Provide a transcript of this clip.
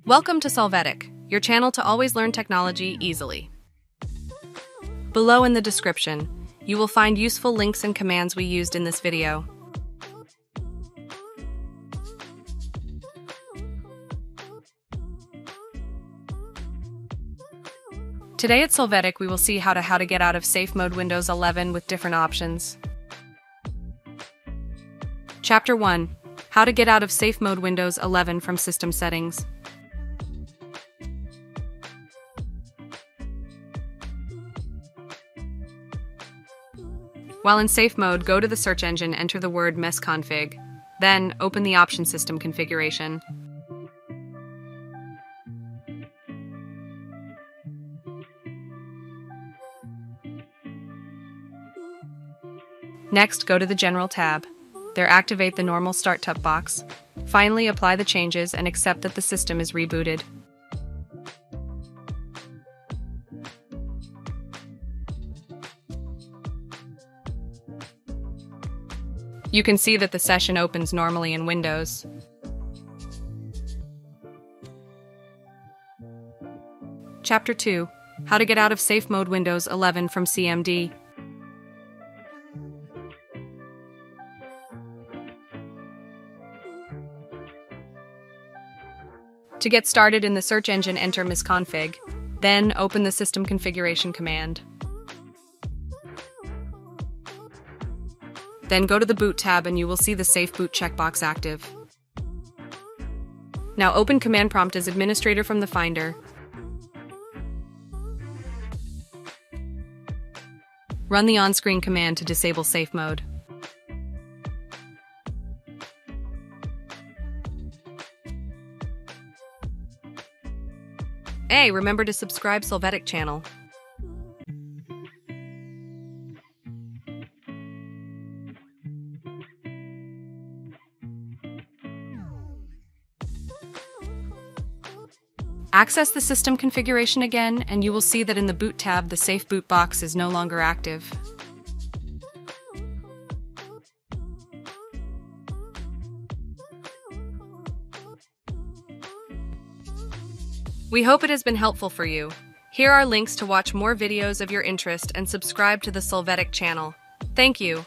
Welcome to Solvetic, your channel to always learn technology easily. Below in the description, you will find useful links and commands we used in this video. Today at Solvetic, we will see how to get out of safe mode Windows 11 with different options. Chapter 1. How to get out of safe mode Windows 11 from system settings. While in safe mode, go to the search engine, enter the word msconfig, then open the option system configuration. Next, go to the General tab. There, activate the normal Start-up box. Finally, apply the changes and accept that the system is rebooted. You can see that the session opens normally in Windows. Chapter 2. How to get out of safe mode Windows 11 from CMD. To get started in the search engine, enter msconfig, then open the system configuration command. Then go to the Boot tab and you will see the Safe Boot checkbox active. Now open Command Prompt as administrator from the Finder. Run the on-screen command to disable safe mode. Hey, remember to subscribe Solvetic channel. Access the system configuration again, and you will see that in the Boot tab, the Safe Boot box is no longer active. We hope it has been helpful for you. Here are links to watch more videos of your interest and subscribe to the Solvetic channel. Thank you.